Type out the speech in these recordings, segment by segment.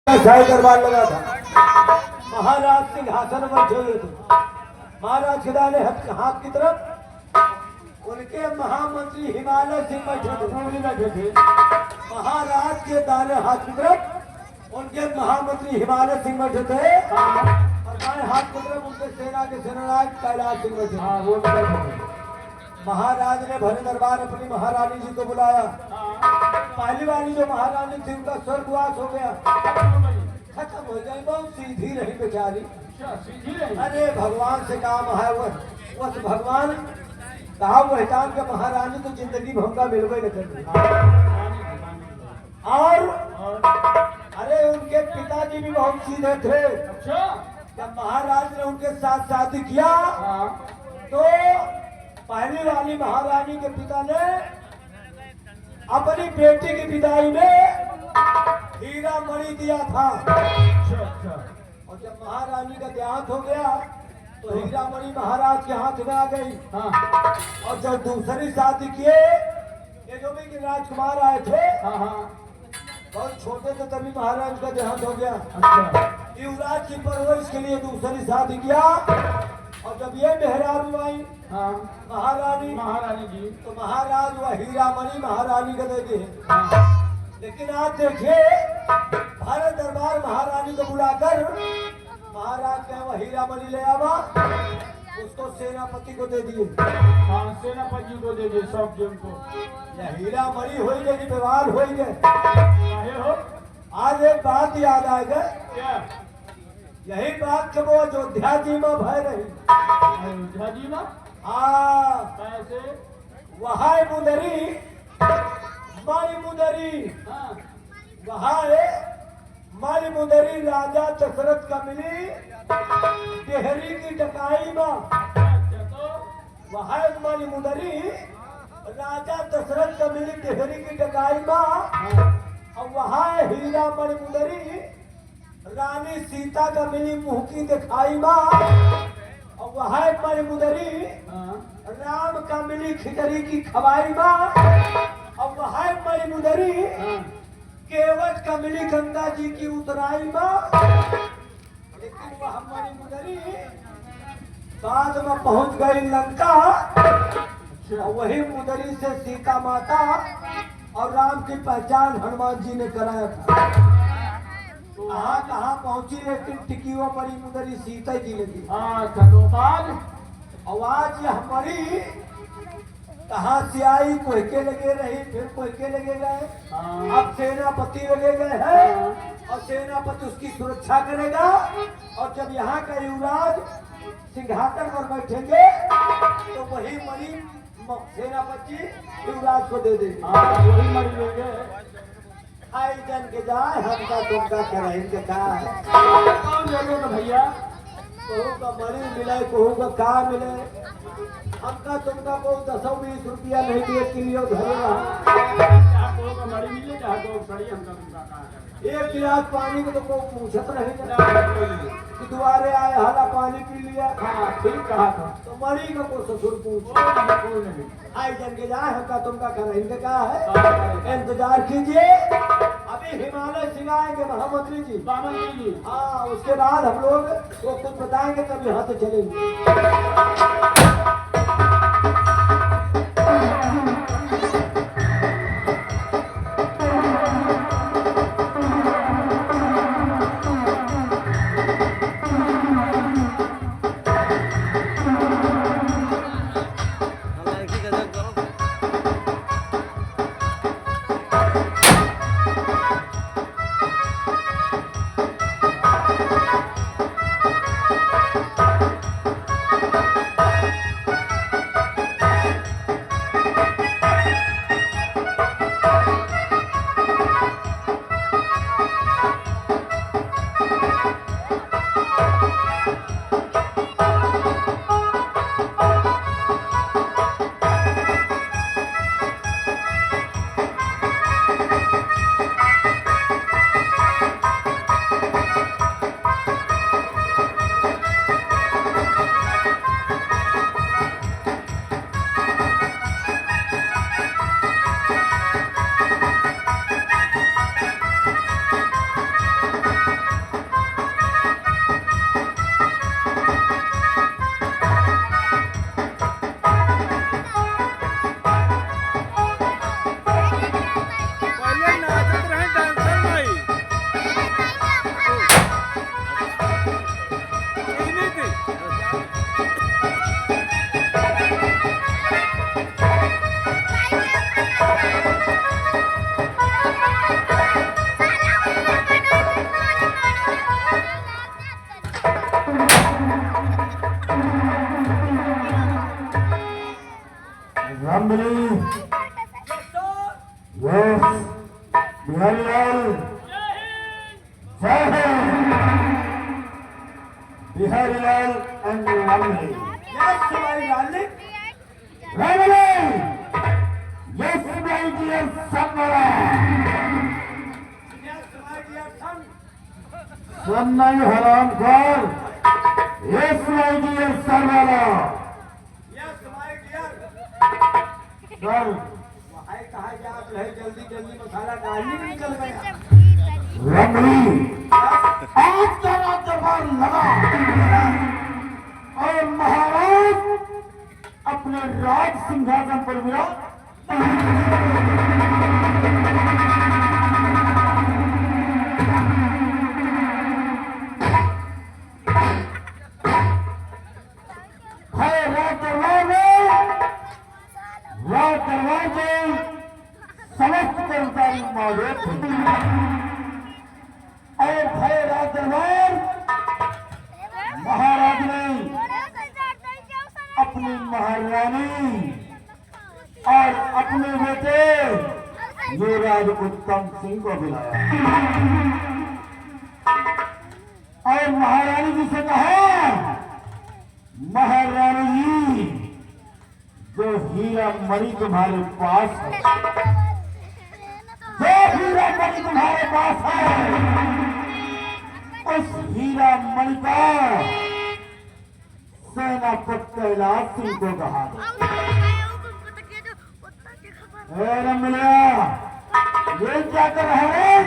शाही दरबार लगा था। महाराज सिंहासन पर बैठे हुए थे। महाराज के दाने हाथ की तरफ उनके महामंत्री हिमालय सिंह बैठे थे। महाराज के दाने हाथ की तरफ उनके महामंत्री हिमालय सिंह बैठे थे और दाएं हाथ की तरफ उनके सेना के सेनानायक कैलाश सिंह बैठे थे। महाराज ने भरे दरबार अपनी महारानी जी को बुलाया। पहली वाली जो महारानी थी उनका स्वर्गवास हो गया, खत्म हो गई, बहुत सीधी रही बेचारी। अरे भगवान से काम है वो भगवान कहा वहतान के महारानी तो जिंदगी भंगा मिलवे न कर। और अरे उनके पिताजी भी बहुत सीधे थे। जब महाराज ने उनके साथ शादी किया तो पहली वाली महारानी के पिता ने अपनी बेटी की विदाई में हीरा मणि दिया था। और जब महारानी का देहांत हो गया तो हीरा मणि महाराज के हाथ में आ गई। और जब दूसरी शादी किए ये जो भी राजकुमार आए थे बहुत छोटे थे तभी महाराज का देहांत हो गया। युवराज की परवरिश के लिए दूसरी शादी किया। और जब ये मेहरारू आई महारानी जी तो महाराज वह हीरा मणि महारानी को दे दिए। लेकिन आप देखिए भारत दरबार महारानी को बुलाकर महाराज ने वह हीरा मणि ले आवा उसको सेनापति को दे दिए। सेनापति को दे दिए सब जन को। यह हीरा मणि हो गए कि व्यवहार हो गए। आज एक बात याद आ गए, यही बात के वो अयोध्या जी में भय रही। अयोध्या जी में कैसे वहाँ मुदरी माई मुदरी वहाँ माई मुदरी राजा दशरथ का मिली डेहरी की टकाई में। वहाँ माई मुदरी राजा दशरथ का मिली डेहरी की टकाई में। और वहाँ हीरा मणि मुदरी रानी सीता का मिली मुंह की दिखाई माँ। और वहाँ मणि मुदरी राम का मिली खिचड़ी की खवाई माँ। और वहाँ मणि मुदरी केवट का मिली गंगा जी की उतराई माँ। लेकिन वह मणि मुदरी बाद में पहुंच गई लंका। और वही मुदरी से सीता माता और राम की पहचान हनुमान जी ने कराया था। कहाँ पहुंची लेकिन टिकियों पड़ी मुदरी सीता जी लगी। आवाज हमारी कहाँ से आई, कोई के लगे रही, फिर कोई के लगे गए। अब सेनापति लगे गए हैं और सेनापति उसकी सुरक्षा करेगा। और जब यहाँ का युवराज सिंहासन पर बैठेंगे तो वही मणि सेनापति युवराज को दे देंगे। वही मणि लेंगे। आई जन के जाए हमका तुमका करेंगे का कौन लेगा भैया? कहू का मणि मिले कहू का का मिले। हमका तुमका को 10-20 रुपया नहीं दिए के लिए मणि मिले हमका 1 गिलास पानी को तो कोई पूछत नहीं कि दुआरे आए हाला पानी पी लिया। ठीक कहा था। तो मणि का को ससुर पूछ आई जन के जाए हमका तुमका करेंगे का है। इंतजार कीजिए, अभी हिमालय सिंह आएंगे महामंत्री जी। हाँ उसके बाद हम लोग वो कुछ बताएंगे तब यहाँ से चलेंगे। रामबली यस बिहारीलाल जय हिंद बिहारीलाल एंड रामबली यस हमारी लाली रामबली यस माय डियर समरा यस हमारी डियर सन सन्नाई हराम खोर यस माय डियर सरवाला यस हमारी डियर सर भाई कहा जात रहे जल्दी जल्दी मसाला डालने में निकल गया रमणी आज तेरा दरबार लगा और महाराज अपने राज सिंहासन पर विराज है राज दरबार में समस्त कर्मचारी मौजूद थे और भय राज दरबार महाराज ने अपनी महारानी और अपने बेटे युवराज उत्तम सिंह को बुलाया और महारानी जी से कहा महारानी जी जो हीरा मणि तुम्हारे पास है जो हीरा मणि तुम्हारे पास है उस हीरा मणि का सेनापति कैलाश सिंह को कहा रमलिया ये क्या कर रहे हैं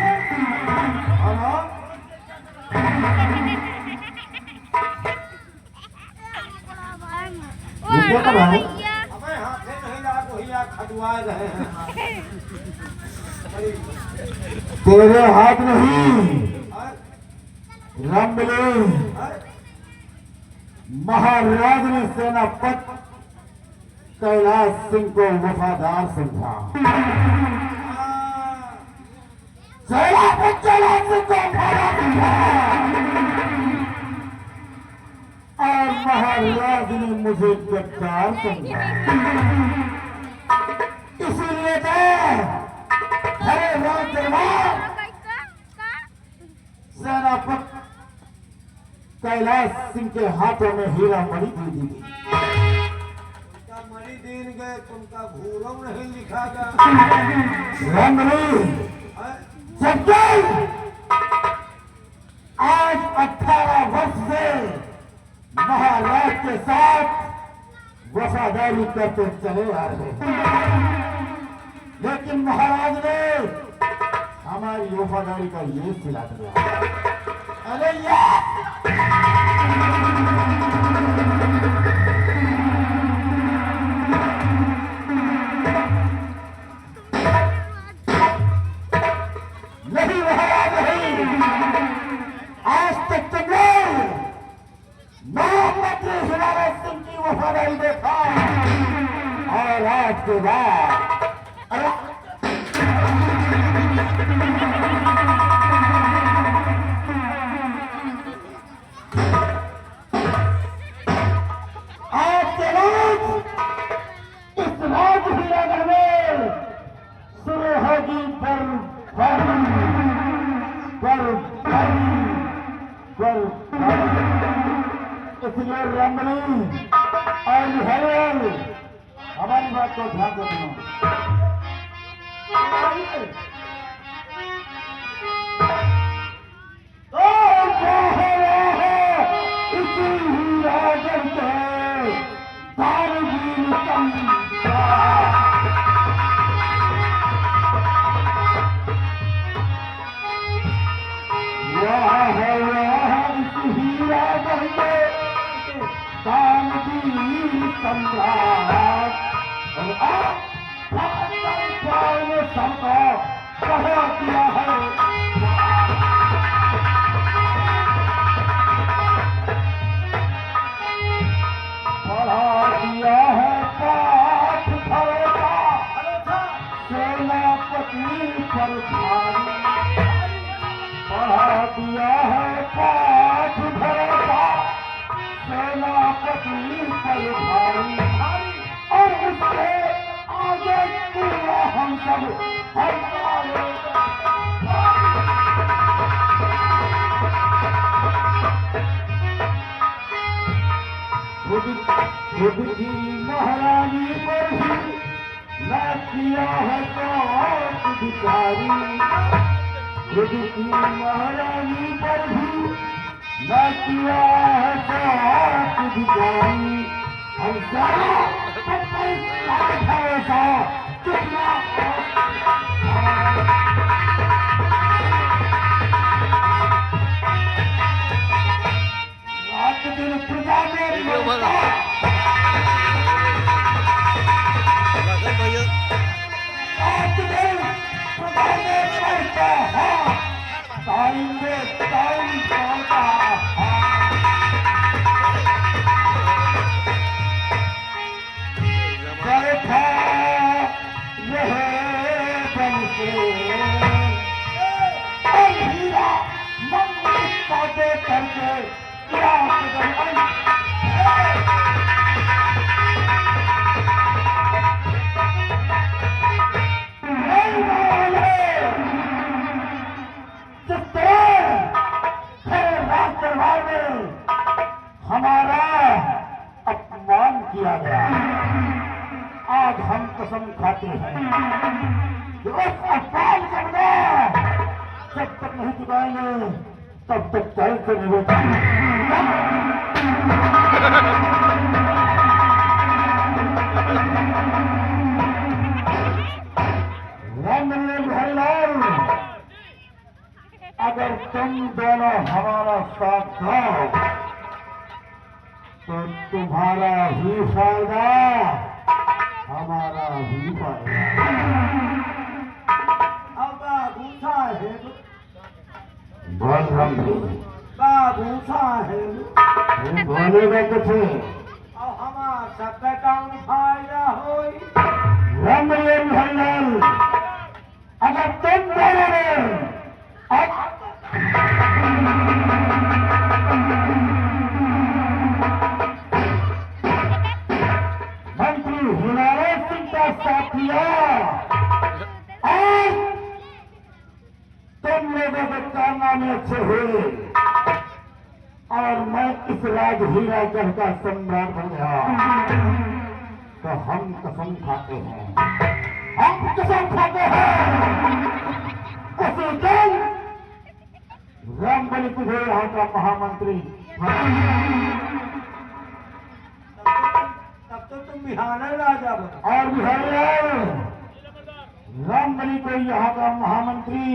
ये क्या कर रहे हैं हमें हाथे नहीं लगा तो ही आप खदवा रहे हैं तेरे हाथ नहीं और रामबली महाराज ने सेनापति कैलाश सिंह को वफादार समझा सेनापति कैलाश सिंह को वफादार समझा और महाराज ने मुझे गद्दार समझा इसीलिए राज दरबार सेनापति कैलाश सिंह के हाथों में हीरा मणि दे दी गई तुमका मणि दीन गए तुमका भूरों नहीं लिखा गया रमणी जब आज 18 वर्ष से महाराज के साथ वफादारी करते चले आ रहे हैं लेकिन महाराज ने हमारी वफादारी का ये सिला दिया अरे यार नहीं महाराज नहीं आज तक तुमने महामंत्री हिमालय सिंह की वफादारी देखा और आज के बाद आज के बाद इस राज हीरानगर में शुरू होगी इसलिए रमणी और हरियल हमारी बात को ध्यान देना इसी हीरानगर के दारुगीर सम्राट और आप ने सबको कहा किया है पढ़ा दिया है पाठ भरोसा सेनापति पर भारी पढ़ा दिया है पाठ भरोसा सेनापति पर भारी और उसके हम सब हम खुद की महारानी पर भी न किया है तो भिखारी, खुद की महारानी पर भी न किया है तो भिखारी। हम सारा ऐसा कितना रात दिन प्रजा में हमारा अपमान किया गया। आज हम कसम खाते हैं कि उस अपमान का बदला जब तक नहीं चुकाएंगे तब तक चैन से नहीं बैठेंगे। रामलाल, अगर तुम दोनों हमारा साथ दो तो तुम्हारा ही फायदा हमारा ही फायदा। अब बाबू साहेब, बोल रहा बाबू साहेब, बोलेगा कुछ और हमारा सबका काम फायदा होई। रामलाल, अगर तुम दोनों ने मंत्री हुनारे सिंह का साथ दिया और तुम लोगों के कारनामे अच्छे हुए और मैं इस राज हीरागढ़ का सम्राट बन गया, तो हम कसम खाते हैं, हम कसम खाते हैं उसी दिन रामबली तुझे यहाँ का महामंत्री। तब तो तुम बिहार राजा बनो। और बिहार रामबली को यहाँ का महामंत्री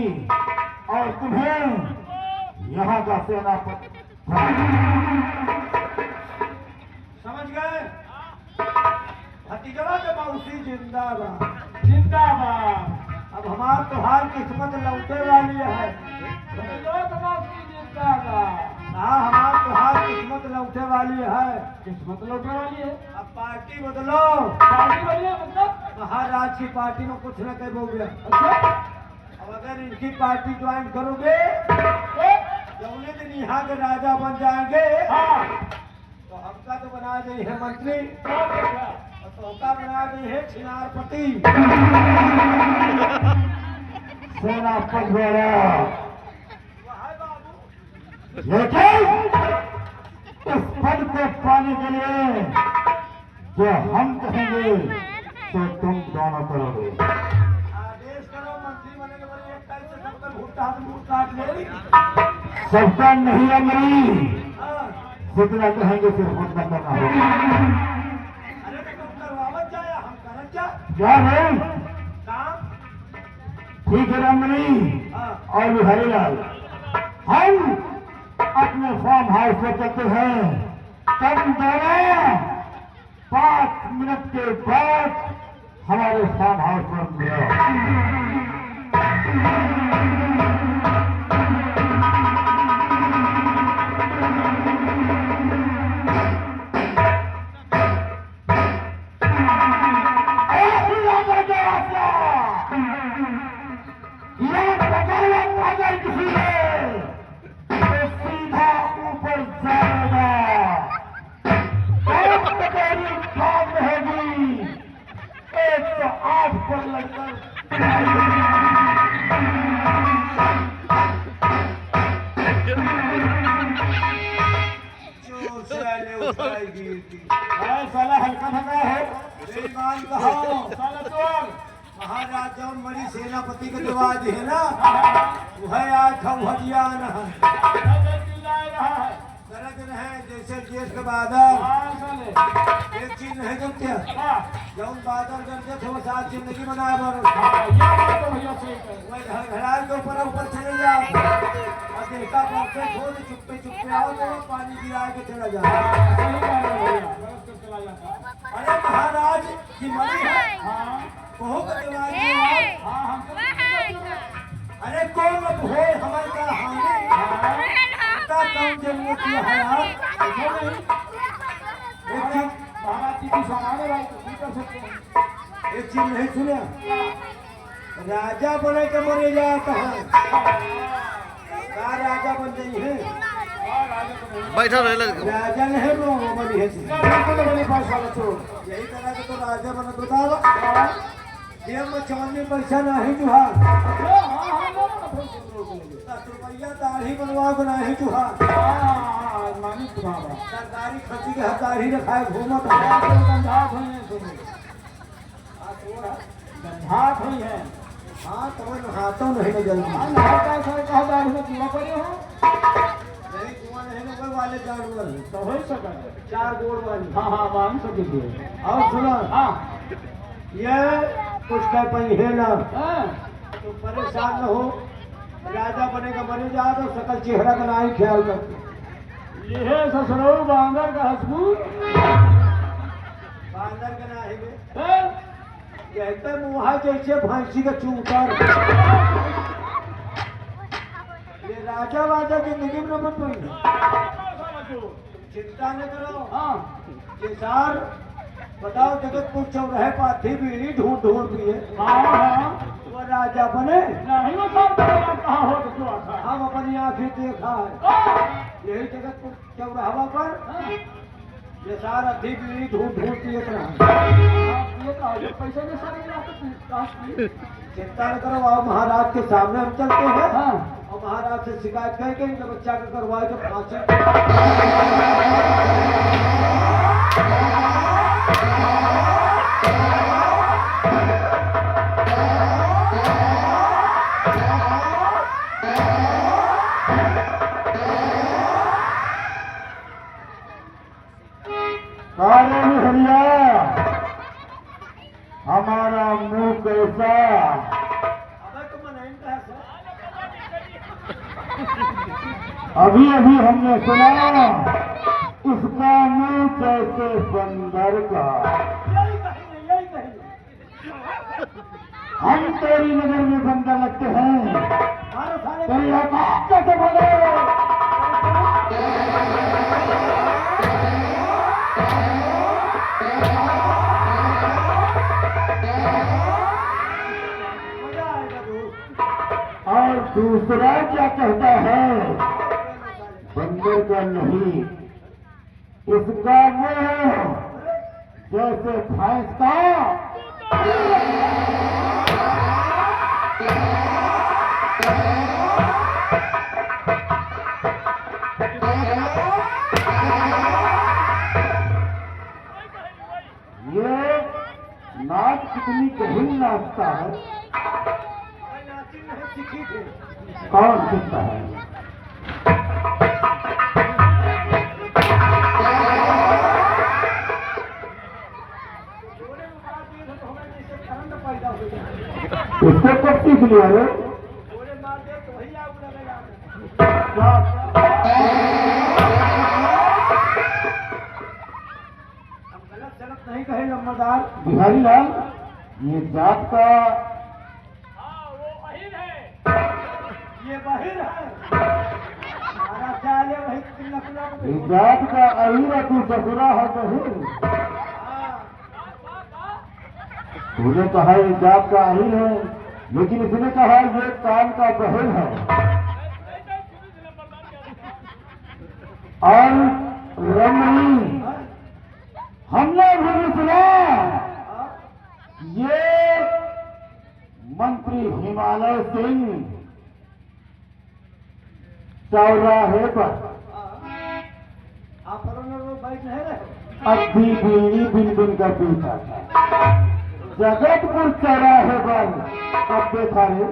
और तुम्हें यहाँ का सेनापति। समझ गए? भतीजवा के मौसी जिंदाबाद। जिंदाबाद। अब हमार तुम्हार किस्मत लौटे वाली है। हाँ, हमार तुम्हार किस्मत लौटे वाली है। किस्मत लौटने वाली है। अब पार्टी बदलो। पार्टी बनी है मतलब महाराज की पार्टी में कुछ न कहोगे। अच्छा, अब अगर इनकी पार्टी ज्वाइन करोगे जौने दिन यहाँ के राजा बन जाएंगे हाँ, तो हमका तो बना दे है मंत्री और तोहका बना दे है छिनारपति। सेनापति द्वारा वहाँ बाबू लेकिन इस पद को पाने के लिए जो हम कहेंगे तो तुम दोनों करोगे। आदेश करो, मंत्री बने के बड़े एक टाइम से सबका भूटा मुंह काट ले। सबका नहीं अमरी, हाँ, जितना कहेंगे सिर्फ उतना करना होगा। अरे तो तुम करवावत जाया, हम करत जा क्या नहीं? काम। ठीक है राममणि हाँ, और बिहारी लाल, हम अपने फार्म हाउस में चलते हैं। तुम दोनों 5 मिनट के बाद हमारे फार्म हाउस पर मिलो। अगर किसी ने तो सीधा ऊपर जाएगा, तेरी बात रहेगी 108 पर लगकर जोर से आले उठाई गिरती अरे साला हल्का थका है बेईमान कहो साला चोर महाराज जब मरी सेनापति के दरवाजे है ना वह आज हम हरियाण है चिल्ला रहा है गरज है जैसे जेठ के बादल हाँ साले एक चीज नहीं जानते हाँ जब बादल गरजे थे वो साथ जिंदगी बनाए बनो ये बात तो भैया सही कह वही घड़ाल के ऊपर चले जाओ और देखा पहुंचे छोड़ चुप्पे चुप्पे आओ तो पानी गिरा के चला जाओ सही कह रहे भैया बरस के चला जाता अरे महाराज की मरी है हाँ कहो के दरवाजे आओ हाँ हम अरे कौन अब हो हमारे का हानि का काम जरूरत है आप एक चीज महाराज जी की सामान है भाई नहीं कर सकते एक चीज नहीं सुना राजा बने के मरे जा कहाँ का राजा बन गई है बैठा रहे राजा नहीं रो बनी है बिल्कुल बने पास वाला चोर यही तरह के तो राजा बना बतावा ये मचाने पैसा नहीं जुहा 10 रुपया दाढ़ी बनवा नहीं जुहा मानी तुम्हारा सरकारी खर्ची के हाथ दाढ़ी रखाए घूमत गंधात हुई है सुनो गंधात हुई है हाँ तो हाथों नहीं न जल्दी हाँ नहाता सर कहा दाढ़ी में चूड़ा पड़े हो नहीं कुआं नहीं न कोई वाले जानवर हैं। तो हो सका 4 गोड़ वाली हाँ हाँ मान सकेंगे और सुना हाँ ये कुछ का पहिए ना हाँ तो परेशान न हो राजा बनेगा बने जा तो सकल चेहरा का ना ही ख्याल करते ये है ससुराल बांदर का हसबूर बांदर का ना ही बे हैं? कहते मुहा जैसे भैंसी का चूतर ये राजा वाजा जिंदगी में न बन पाई चिंता न करो हाँ ये सार बताओ जगतपुर चौराहे पाथी बीड़ी ढूंढ ढूंढ पिए हाँ हाँ वो राजा बने नहीं वो सब कहाँ हो तो क्यों आता हम अपनी आंखें देखा है यही जगतपुर चौराहा पर ये सारा अधी बीड़ी ढूंढ ढूंढ पिए पैसे में सारे चिंता न करो आओ महाराज के सामने हम चलते हैं हाँ और महाराज से शिकायत करके इनके बच्चा को करवाए तो फांसी काले हरिया हमारा मुंह कैसा अबे तुम नहीं कहा अभी अभी हमने सुना इसका मुंह कैसे बंदर का यही कहेंगे हम तेरी नजर में बंदर लगते हैं मारो सारे तेरी औकात कैसे बोले मजा आएगा तू और दूसरा क्या कहता है बंदर का नहीं इसका मुंह जैसे भैंस का ये नाच कितनी गहन नाचता है नाची नहीं सीखी थी कौन सीखता है जोड़े में बात ये तो हमें जैसे करंट पैदा हो जाए उसको कब सीख लिया रे जोड़े मार दे तो वही आग लगेगा हम गलत सलत नहीं कहे नम्बरदार बिहारी लाल ये जात का ये बहिर है हमारा ख्याल है वही नकला ये जात का अहीरा तू ससुरा है कहीं तूने कहा ये जात का अहीर है लेकिन इसने कहा ये कान का बहन है और रमणी हमने भी सुना ये मंत्री हिमालय सिंह चौराहे पर आप लोग बैठ नहीं रहे अभी बीड़ी बिन बिन कर पीता था। जगतपुर चौराहे पर कब देखा रे?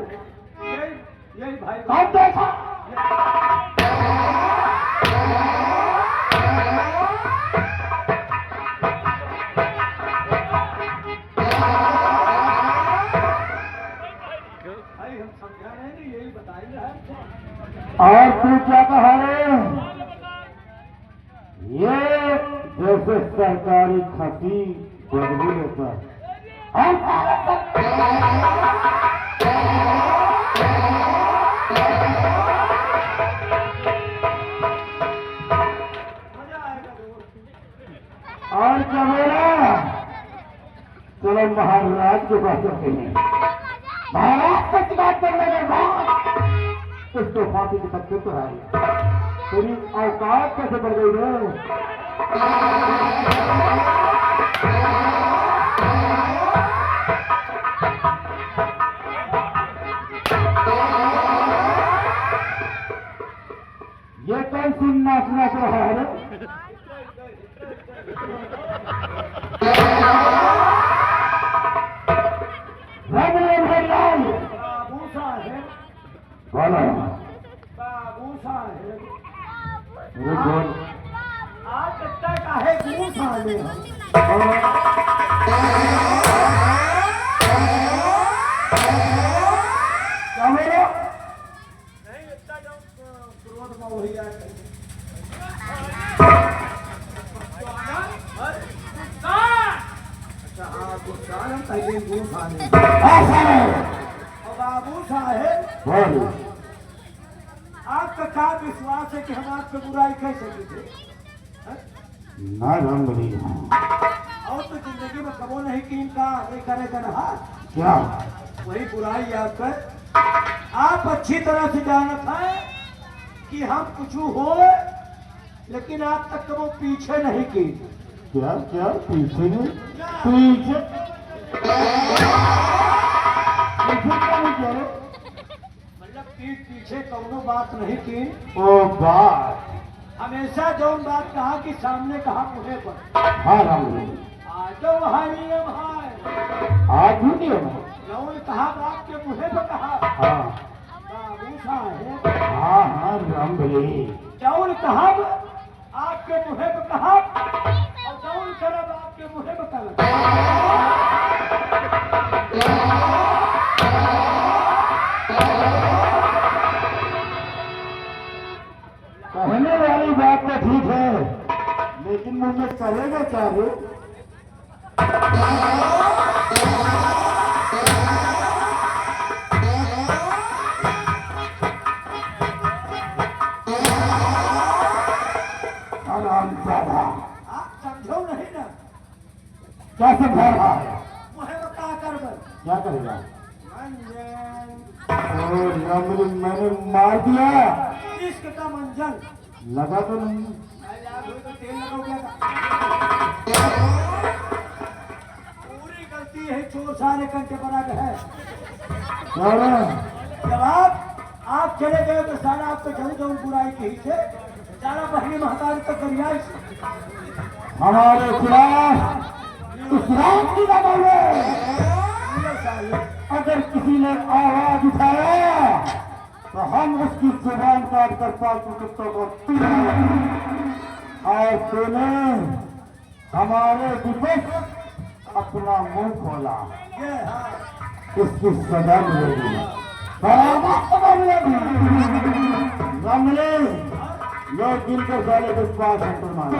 यही भाई कब देखा? भाई हम समझा रहे हैं यही बताइए हमको। और तू क्या कहा रे? ये जैसे सरकारी खती बदबू लेता है। हम मजा आएगा जरूर। और क्या बोला? चलो महाराज के पास चलते हैं। महाराज सच बात करने के बाद उसको फांसी की तकलीफ तो आई। तेरी औकात कैसे बढ़ गई रे? ये कौन सी नाचना रहा है रे? बाबू साहेब बोलो बाबू साहेब मेरे बोल। आज तक काहे घूस आने हम क्या बोलो? नहीं इतना जो क्रोध में वही आए अच्छा हाँ गुस्सा हम पहले घूस आने और बाबू साहेब बोल। आपका क्या विश्वास है कि हम आपसे बुराई कह सकते थे हैं? ना रंगली और तो जिंदगी में कबो नहीं की इनका नहीं करेगा ना क्या? वही बुराई आप पर आप अच्छी तरह से जानत है कि हम कुछ हो लेकिन आप तक कबो पीछे नहीं की क्या क्या पीछे नहीं? पीछे पीछे क्या नहीं कह रहे? मतलब पीछे कौनो बात नहीं की ओ बात। हमेशा जो बात कहा कि सामने कहा मुझे पर हाँ रंगली आज तो वहाँ नियम है आज भी नहीं है। जौन कहा बाप के मुहे पर कहा हाँ बाबू साहेब हाँ हाँ रंगली जौन कहा आपके मुहे पर कहा और जौन करब आपके मुहे पर करब कहने वाली बात तो ठीक है लेकिन मुंह में करेगा क्या रे? आरामजादा आप समझो नहीं ना क्या समझा रहा है? मुहे पर कहा करब क्या करेगा? मंजन ओ रंगली मैंने मार दिया। इश्क का मंजन लगा तो नहीं? मैं याद हुई तो तेल लगाओ क्या पूरी गलती है चोर सारे कंटे बना के है क्या रे? जब आप चले गए तो सारा आपको जरूर जरूर बुराई कही से सारा बहनी महतारी तक गरियाई से हमारे खिलाफ इस रात की ना बोले। ये साले अगर किसी ने आवाज उठाया तो हम उसकी जुबान काट कर पालतू कुत्तों को पीटेंगे। और तूने हमारे विपक्ष अपना मुंह खोला ये हाँ इसकी सजा मिलेगी। बराबर सजा मिलेगी। रमले लोग दिल को साले के पास मारे